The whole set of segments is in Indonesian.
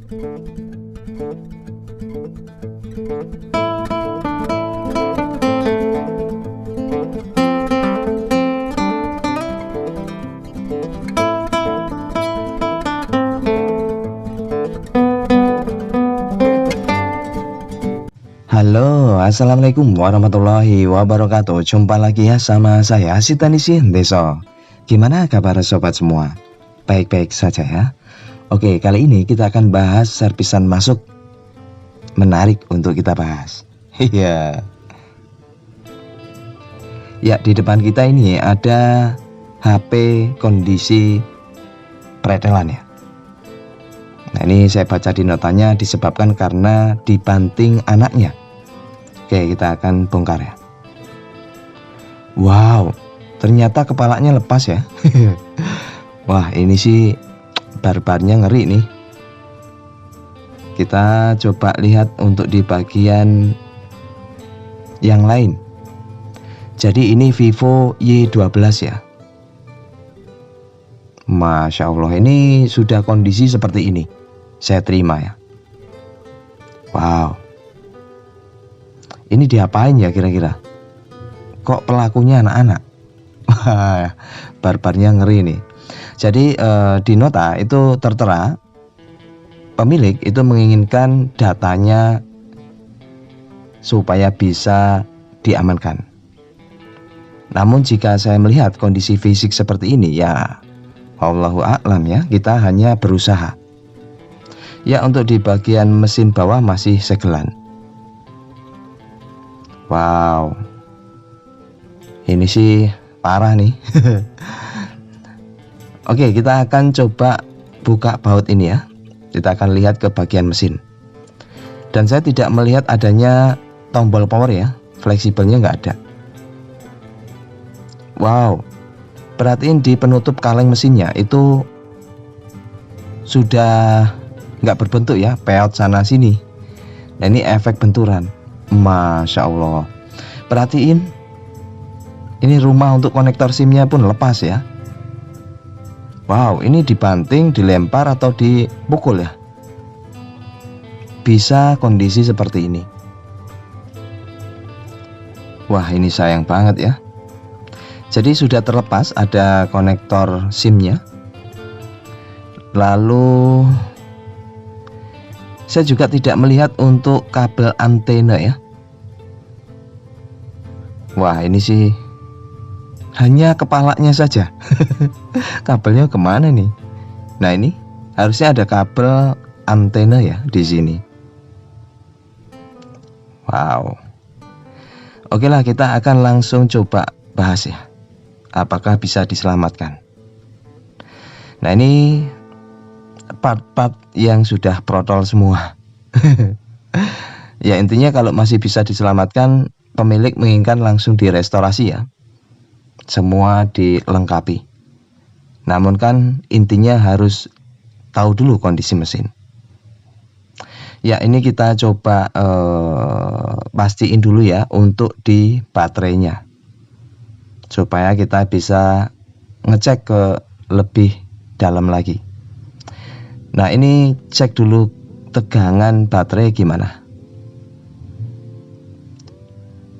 Halo, assalamualaikum warahmatullahi wabarakatuh. Jumpa lagi ya sama saya Sitanisi Deso. Gimana kabar sobat semua? Baik-baik saja ya. Oke, kali ini kita akan bahas servisan masuk. Menarik untuk kita bahas. Iya. Ya, di depan kita ini ada HP kondisi pretelan ya. Nah, ini saya baca di notanya disebabkan karena dibanting anaknya. Oke, kita akan bongkar ya. Wow, ternyata kepalanya lepas ya. Wah, ini sih barbarnya ngeri nih. Kita coba lihat untuk di bagian yang lain. Jadi ini Vivo Y12 ya. Masya Allah, ini sudah kondisi seperti ini. Saya terima ya. Wow. Ini diapain ya kira-kira? Kok pelakunya anak-anak? Wah, barbarnya ngeri nih. Jadi di nota itu tertera pemilik itu menginginkan datanya supaya bisa diamankan. Namun jika saya melihat kondisi fisik seperti ini ya Allahu a'lam ya, kita hanya berusaha. Ya, untuk di bagian mesin bawah masih segelan. Wow, ini sih parah nih. Oke, kita akan coba buka baut ini ya. Kita akan lihat ke bagian mesin. Dan saya tidak melihat adanya tombol power ya. Fleksibelnya nggak ada. Wow, perhatiin di penutup kaleng mesinnya itu sudah nggak berbentuk ya, peot sana sini. Nah, ini efek benturan. Masya Allah. Perhatiin, ini rumah untuk konektor SIM-nya pun lepas ya. Wow, ini dibanting, dilempar atau dipukul ya. Bisa kondisi seperti ini. Wah, ini sayang banget ya. Jadi sudah terlepas ada konektor SIM-nya. Lalu saya juga tidak melihat untuk kabel antena ya. Wah, ini sih hanya kepalanya saja. Kabelnya kemana nih? Nah, ini harusnya ada kabel antena ya di sini. Wow. Oke lah, kita akan langsung coba bahas ya. Apakah bisa diselamatkan? Nah, ini part-part yang sudah protol semua. Ya, intinya kalau masih bisa diselamatkan, pemilik menginginkan langsung direstorasi ya. Semua dilengkapi. Namun kan intinya harus tahu dulu kondisi mesin. Ya, ini kita coba pastiin dulu ya untuk di baterainya. Supaya kita bisa ngecek ke lebih dalam lagi. Nah, ini cek dulu tegangan baterai gimana.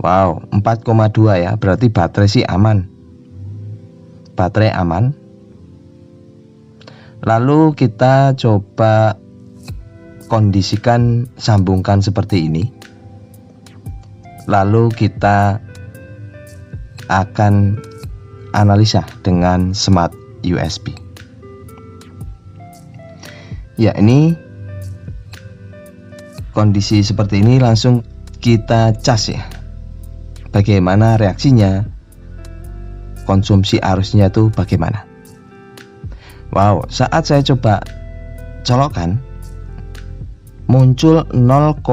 Wow, 4,2 ya, berarti baterai sih aman. Baterai aman. Lalu kita coba kondisikan, sambungkan seperti ini. Lalu kita akan analisa dengan smart USB. Ya, ini kondisi seperti ini langsung kita cas ya. Bagaimana reaksinya? Konsumsi arusnya itu bagaimana? Wow, saat saya coba colokkan muncul 0,8.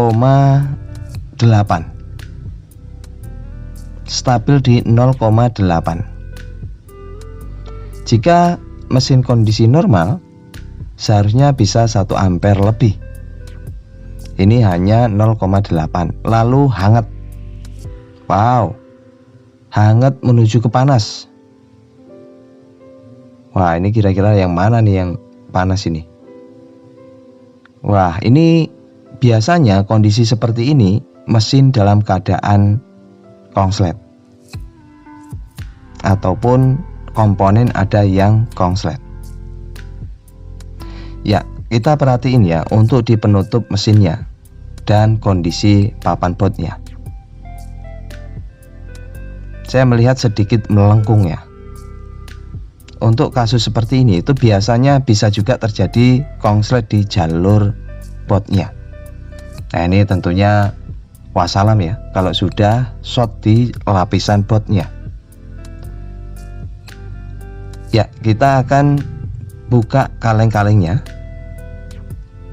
Stabil di 0,8. Jika mesin kondisi normal seharusnya bisa 1 ampere lebih. Ini hanya 0,8. Lalu hangat. Wow, hangat menuju ke panas. Wah, ini kira-kira yang mana nih yang panas ini? Wah, ini biasanya kondisi seperti ini mesin dalam keadaan konslet ataupun komponen ada yang konslet. Ya, kita perhatiin ya untuk di penutup mesinnya dan kondisi papan bautnya. Saya melihat sedikit melengkung ya. Untuk kasus seperti ini itu biasanya bisa juga terjadi konslet di jalur bautnya. Nah, ini tentunya wassalam ya kalau sudah short di lapisan bautnya. Ya, kita akan buka kaleng-kalengnya.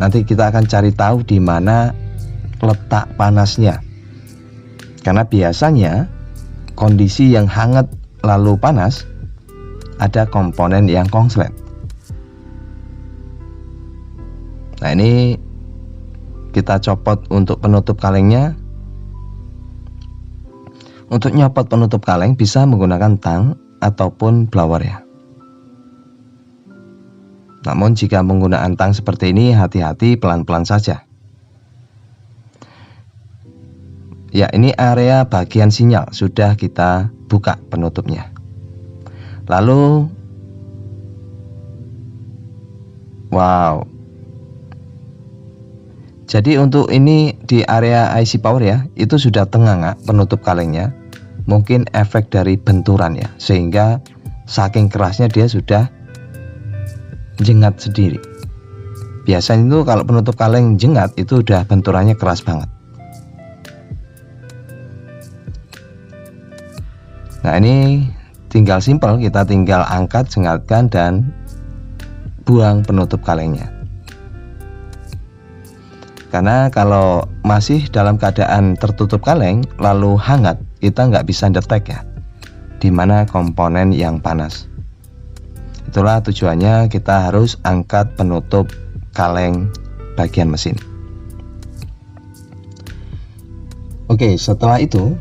Nanti kita akan cari tahu di mana letak panasnya. Karena biasanya kondisi yang hangat lalu panas ada komponen yang konslet. Nah, ini kita copot untuk penutup kalengnya. Untuk nyopot penutup kaleng bisa menggunakan tang ataupun blower ya. Namun jika menggunakan tang seperti ini, hati-hati, pelan-pelan saja. Ya, ini area bagian sinyal sudah kita buka penutupnya. Lalu, wow. Jadi untuk ini di area IC power ya, itu sudah tengah penutup kalengnya. Mungkin efek dari benturan ya, sehingga saking kerasnya dia sudah jengat sendiri. Biasanya itu kalau penutup kaleng jengat itu udah benturannya keras banget. Nah, ini tinggal simpel, kita tinggal angkat, jengatkan, dan buang penutup kalengnya. Karena kalau masih dalam keadaan tertutup kaleng lalu hangat, kita nggak bisa detek ya di mana komponen yang panas. Itulah tujuannya kita harus angkat penutup kaleng bagian mesin. Oke, setelah itu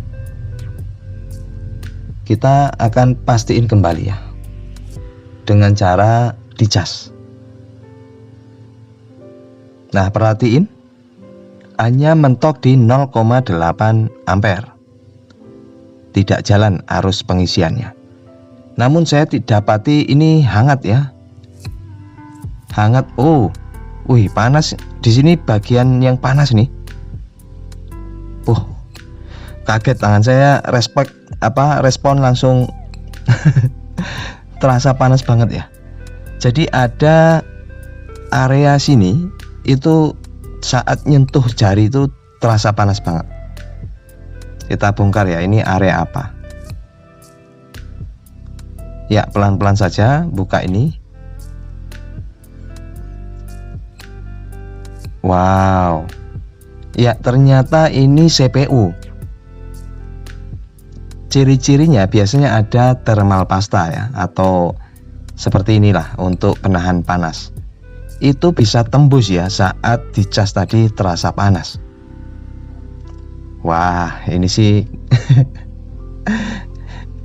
kita akan pastiin kembali ya dengan cara dicas. Nah, perhatiin hanya mentok di 0,8 ampere. Tidak jalan arus pengisiannya. Namun saya dapati ini hangat ya. Hangat. Oh. Wih, panas. Di sini bagian yang panas nih. Kaget, tangan saya respon langsung terasa panas banget ya. Jadi ada area sini itu saat nyentuh jari itu terasa panas banget. Kita bongkar ya, ini area apa. Ya, pelan-pelan saja buka ini. Wow. Ya, ternyata ini CPU. Ciri-cirinya biasanya ada thermal pasta ya, atau seperti inilah untuk penahan panas. Itu bisa tembus ya saat dicas tadi terasa panas. Wah, ini sih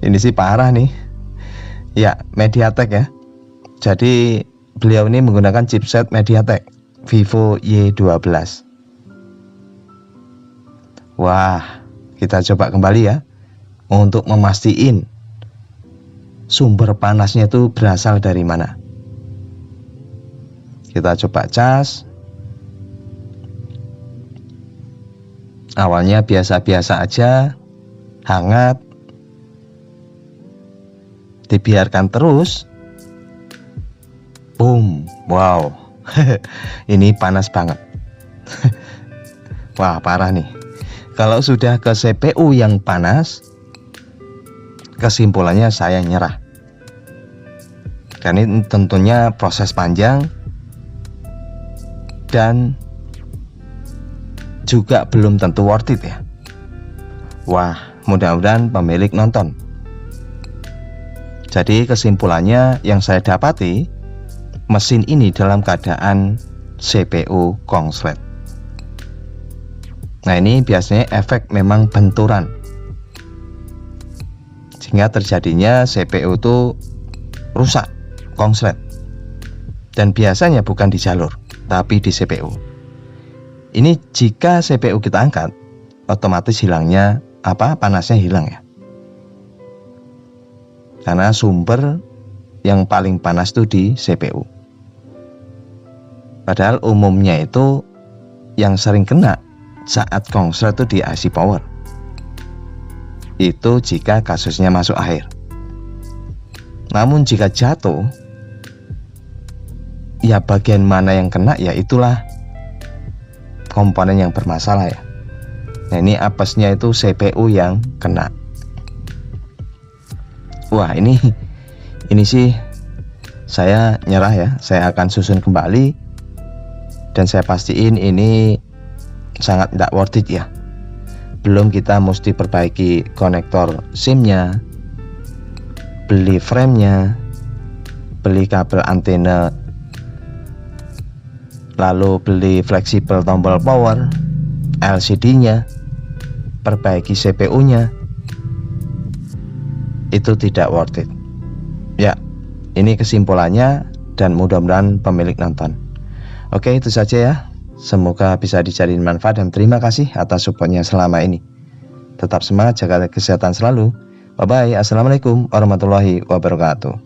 ini sih parah nih. Ya, MediaTek ya. Jadi beliau ini menggunakan chipset MediaTek Vivo Y12. Wah, kita coba kembali ya untuk memastikan sumber panasnya itu berasal dari mana. Kita coba cas. Awalnya biasa-biasa aja, hangat. Dibiarkan terus. Boom. Wow. Ini panas banget. Wah, parah nih. Kalau sudah ke CPU yang panas, kesimpulannya saya nyerah. Karena ini tentunya proses panjang dan juga belum tentu worth it ya. Wah, mudah-mudahan pemilik nonton. Jadi kesimpulannya yang saya dapati, mesin ini dalam keadaan CPU konslet. Nah, ini biasanya efek memang benturan, sehingga terjadinya CPU itu rusak, konslet. Dan biasanya bukan di jalur, tapi di CPU. Ini jika CPU kita angkat, otomatis hilangnya panasnya hilang ya. Karena sumber yang paling panas itu di CPU. Padahal umumnya itu yang sering kena saat konslet itu di IC power. Itu jika kasusnya masuk air. Namun jika jatuh, ya bagian mana yang kena ya itulah komponen yang bermasalah ya. Nah ini apesnya itu CPU yang kena. Wah ini sih saya nyerah ya. Saya akan susun kembali dan saya pastiin ini sangat tidak worth it ya. Belum kita mesti perbaiki konektor SIM-nya, beli frame-nya, beli kabel antena, lalu beli fleksibel tombol power, LCD-nya, perbaiki CPU-nya. Itu tidak worth it. Ya, ini kesimpulannya dan mudah-mudahan pemilik nonton. Oke, itu saja ya. Semoga bisa dicari manfaat dan terima kasih atas supportnya selama ini. Tetap semangat, jaga kesehatan selalu. Bye-bye. Assalamualaikum warahmatullahi wabarakatuh.